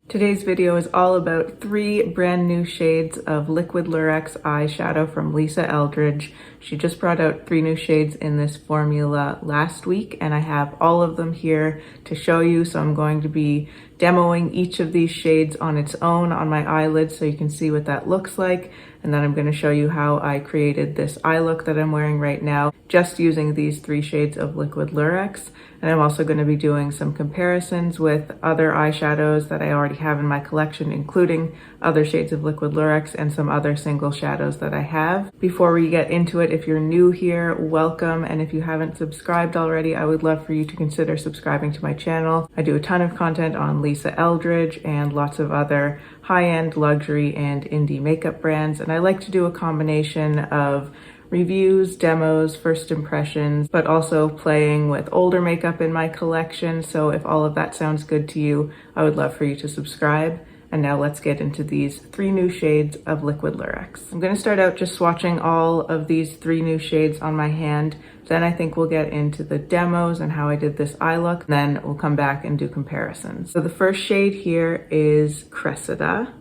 Today's video is all about 3 brand new shades of Liquid Lurex eyeshadow from Lisa Eldridge. She just brought out 3 new shades in this formula last week, and I have all of them here to show you. So I'm going to be demoing each of these shades on its own on my eyelids so you can see what that looks like. And then I'm going to show you how I created this eye look that I'm wearing right now, just using these 3 shades of Liquid Lurex. And I'm also going to be doing some comparisons with other eyeshadows that I already have in my collection, including other shades of Liquid Lurex and some other single shadows that I have. Before we get into it, if you're new here, welcome. And if you haven't subscribed already, I would love for you to consider subscribing to my channel. I do a ton of content on Lisa Eldridge and lots of other high-end luxury and indie makeup brands. And I like to do a combination of reviews, demos, first impressions, but also playing with older makeup in my collection. So if all of that sounds good to you, I would love for you to subscribe. And now let's get into these 3 new shades of Liquid Lurex. I'm going to start out just swatching all of these 3 new shades on my hand. Then I think we'll get into the demos and how I did this eye look. Then we'll come back and do comparisons. So the first shade here is Cressida.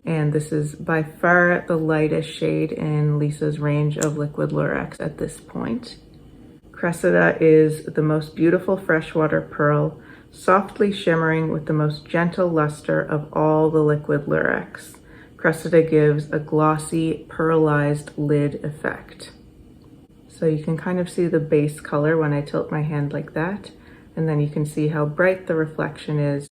And this is by far the lightest shade in Lisa's range of Liquid Lurex at this point. Cressida is the most beautiful freshwater pearl, softly shimmering with the most gentle luster of all the Liquid Lurex. Cressida gives a glossy, pearlized lid effect. So you can kind of see the base color when I tilt my hand like that, and then you can see how bright the reflection is.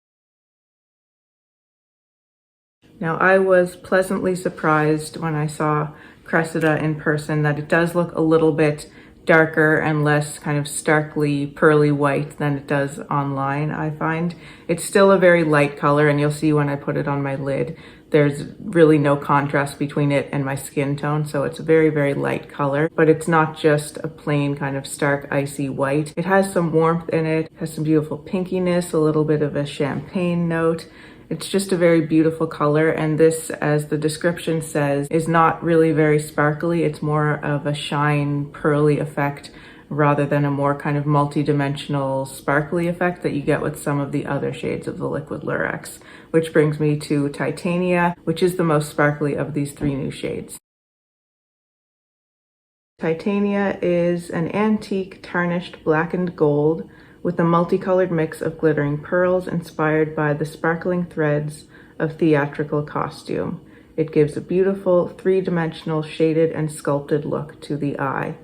Now, I was pleasantly surprised when I saw Cressida in person that it does look a little bit darker and less kind of starkly pearly white than it does online, I find. It's still a very light color, and you'll see when I put it on my lid, there's really no contrast between it and my skin tone, so it's a very, very light color. But it's not just a plain kind of stark icy white. It has some warmth in it, has some beautiful pinkiness, a little bit of a champagne note. It's just a very beautiful color, and this, as the description says, is not really very sparkly. It's more of a shine, pearly effect rather than a more kind of multi-dimensional sparkly effect that you get with some of the other shades of the Liquid Lurex. Which brings me to Titania, which is the most sparkly of these 3 new shades. Titania is an antique tarnished blackened gold with a multicolored mix of glittering pearls inspired by the sparkling threads of theatrical costume. It gives a beautiful 3-dimensional shaded and sculpted look to the eye.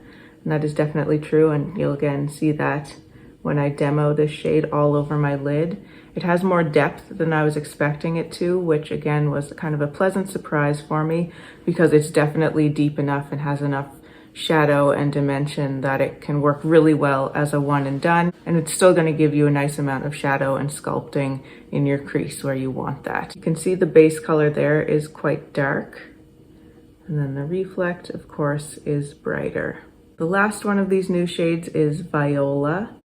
And that is definitely true, and you'll again see that when I demo this shade all over my lid. It has more depth than I was expecting it to, which again was kind of a pleasant surprise for me because it's definitely deep enough and has enough shadow and dimension that it can work really well as a one and done, and it's still going to give you a nice amount of shadow and sculpting in your crease where you want that. You can see the base color there is quite dark, and then the reflect, of course, is brighter. The last one of these new shades is Viola.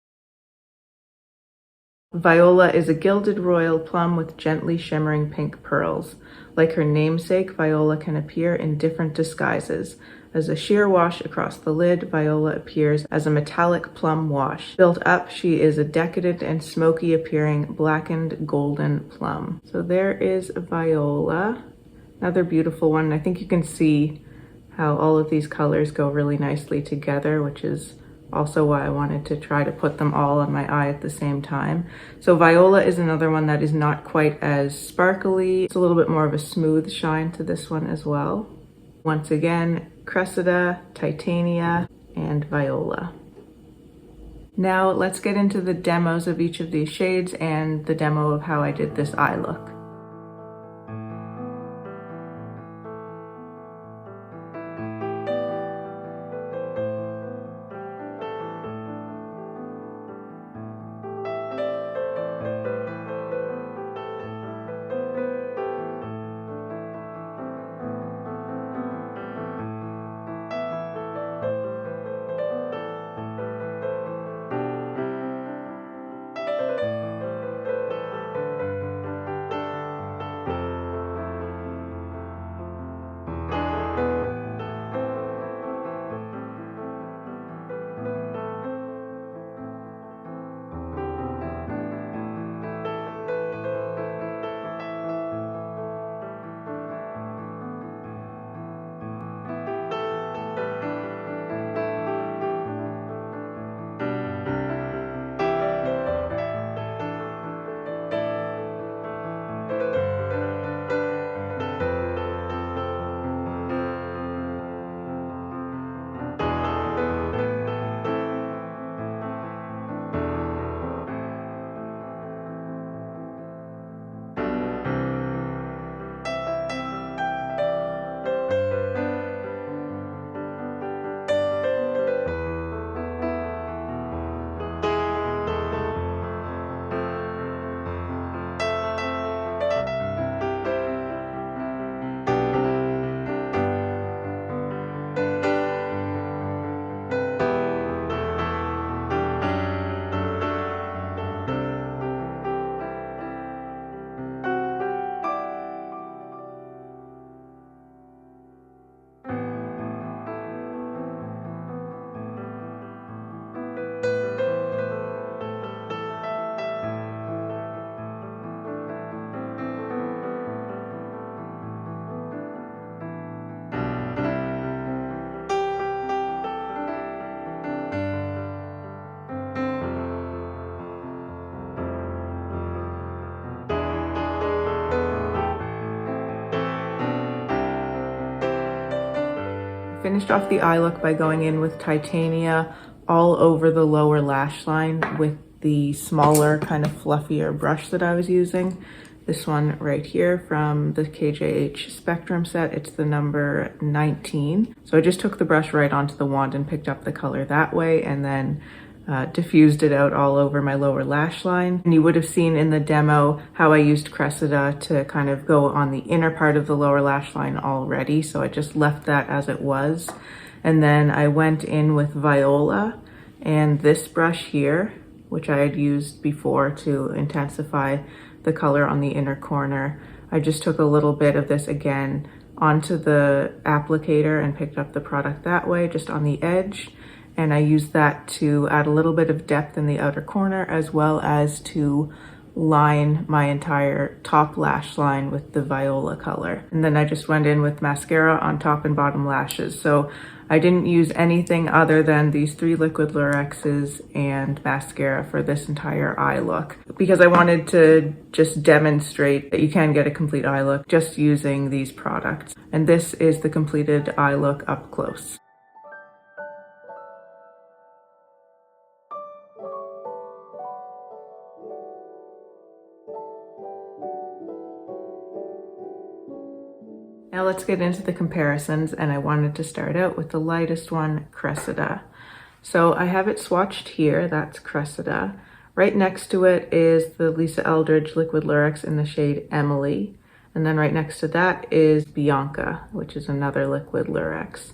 Viola is a gilded royal plum with gently shimmering pink pearls. Like her namesake, Viola can appear in different disguises. As a sheer wash across the lid, Viola appears as a metallic plum wash. Built up, she is a decadent and smoky appearing blackened golden plum. So there is Viola, another beautiful one. I think you can see how all of these colors go really nicely together, which is also why I wanted to try to put them all on my eye at the same time. So Viola is another one that is not quite as sparkly. It's a little bit more of a smooth shine to this one as well. Once again, Cressida, Titania, and Viola. Now let's get into the demos of each of these shades and the demo of how I did this eye look. finished off the eye look by going in with Titania all over the lower lash line with the smaller, kind of fluffier brush that I was using. This one right here from the KJH Spectrum set, it's the number 19. So I just took the brush right onto the wand and picked up the color that way, and then diffused it out all over my lower lash line. And you would have seen in the demo how I used Cressida to kind of go on the inner part of the lower lash line already. So I just left that as it was. And then I went in with Viola and this brush here, which I had used before to intensify the color on the inner corner. I just took a little bit of this again onto the applicator and picked up the product that way, just on the edge. And I used that to add a little bit of depth in the outer corner, as well as to line my entire top lash line with the Viola color. And then I just went in with mascara on top and bottom lashes. So I didn't use anything other than these 3 liquid Lurexes and mascara for this entire eye look, because I wanted to just demonstrate that you can get a complete eye look just using these products. And this is the completed eye look up close. Now let's get into the comparisons, and I wanted to start out with the lightest one, Cressida. So I have it swatched here, that's Cressida. Right next to it is the Lisa Eldridge Liquid Lurex in the shade Emily. And then right next to that is Bianca, which is another Liquid Lurex.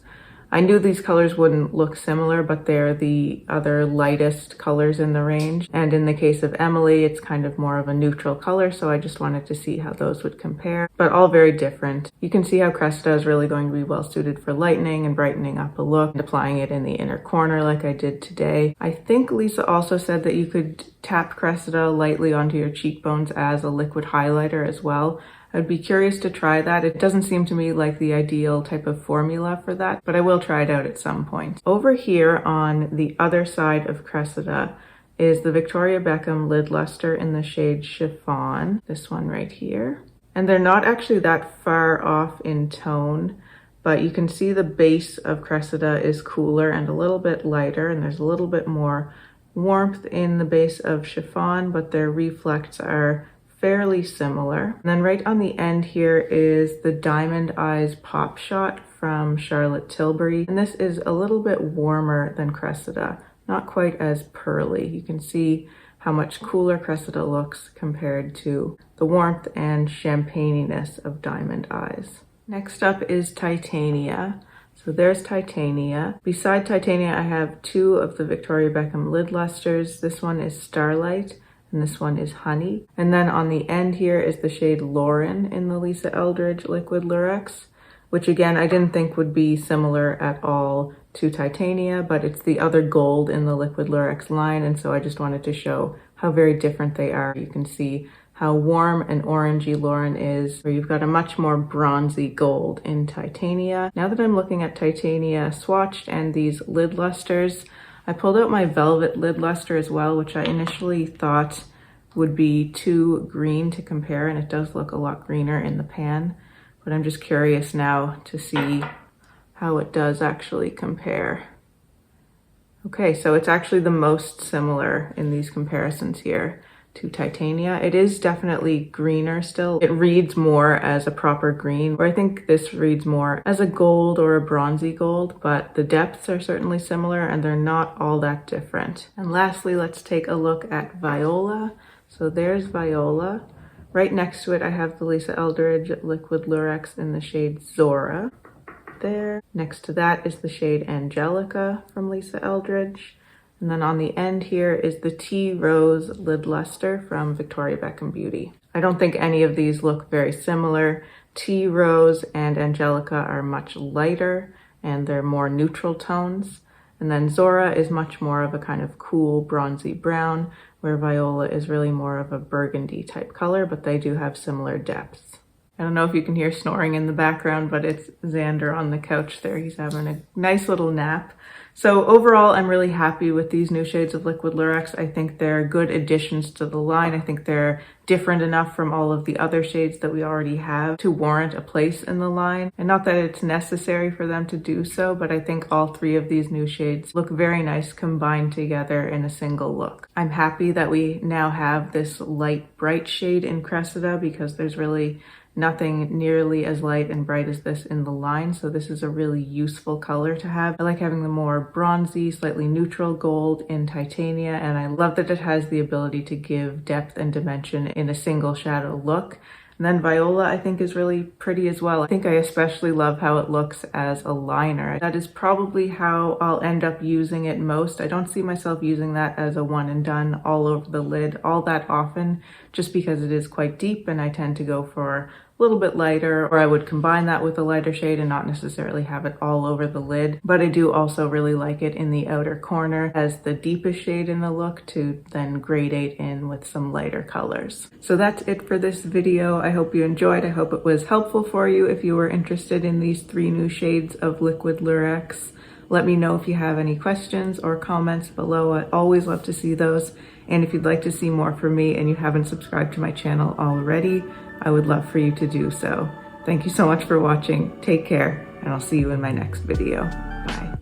I knew these colors wouldn't look similar, but they're the other lightest colors in the range. And in the case of Emily, it's kind of more of a neutral color, so I just wanted to see how those would compare, but all very different. You can see how Cressida is really going to be well suited for lightening and brightening up a look and applying it in the inner corner like I did today. I think Lisa also said that you could tap Cressida lightly onto your cheekbones as a liquid highlighter as well. I'd be curious to try that. It doesn't seem to me like the ideal type of formula for that, but I will try it out at some point. Over here on the other side of Cressida is the Victoria Beckham Lid Luster in the shade Chiffon, this one right here. And they're not actually that far off in tone, but you can see the base of Cressida is cooler and a little bit lighter, and there's a little bit more warmth in the base of Chiffon, but their reflects are fairly similar. And then right on the end here is the Diamond Eyes Pop Shot from Charlotte Tilbury. And this is a little bit warmer than Cressida, not quite as pearly. You can see how much cooler Cressida looks compared to the warmth and champagniness of Diamond Eyes. Next up is Titania. So there's Titania. Beside Titania, I have 2 of the Victoria Beckham Lid Lusters. This one is Starlight, and this one is Honey. And then on the end here is the shade Lauren in the Lisa Eldridge Liquid Lurex, which again, I didn't think would be similar at all to Titania, but it's the other gold in the Liquid Lurex line, and so I just wanted to show how very different they are. You can see how warm and orangey Lauren is, where you've got a much more bronzy gold in Titania. Now that I'm looking at Titania swatched and these lid lusters, I pulled out my Velvet Lid Luster as well, which I initially thought would be too green to compare, and it does look a lot greener in the pan, but I'm just curious now to see how it does actually compare. Okay, so it's actually the most similar in these comparisons here to Titania. It is definitely greener still. It reads more as a proper green, where I think this reads more as a gold or a bronzy gold, but the depths are certainly similar and they're not all that different. And lastly, let's take a look at Viola. So there's Viola. Right next to it, I have the Lisa Eldridge Liquid Lurex in the shade Zora. There. Next to that is the shade Angelica from Lisa Eldridge. And then on the end here is the Tea Rose Lid Luster from Victoria Beckham Beauty. I don't think any of these look very similar. Tea Rose and Angelica are much lighter and they're more neutral tones. And then Zora is much more of a kind of cool bronzy brown, where Viola is really more of a burgundy type color, but they do have similar depths. I don't know if you can hear snoring in the background, but it's Xander on the couch there. He's having a nice little nap. So overall, I'm really happy with these new shades of Liquid Lurex. I think they're good additions to the line. I think they're different enough from all of the other shades that we already have to warrant a place in the line. And not that it's necessary for them to do so, but I think all three of these new shades look very nice combined together in a single look. I'm happy that we now have this light bright shade in Cressida because there's really nothing nearly as light and bright as this in the line, so this is a really useful color to have. I like having the more bronzy, slightly neutral gold in Titania, and I love that it has the ability to give depth and dimension in a single shadow look. And then Viola, I think, is really pretty as well. I think I especially love how it looks as a liner. That is probably how I'll end up using it most. I don't see myself using that as a one and done all over the lid all that often, just because it is quite deep and I tend to go for a little bit lighter, or I would combine that with a lighter shade and not necessarily have it all over the lid. But I do also really like it in the outer corner as the deepest shade in the look to then gradate in with some lighter colors. So that's it for this video. I hope you enjoyed. I hope it was helpful for you if you were interested in these three new shades of Liquid Lurex. Let me know if you have any questions or comments below. I always love to see those. And if you'd like to see more from me and you haven't subscribed to my channel already, I would love for you to do so. Thank you so much for watching. Take care, and I'll see you in my next video. Bye.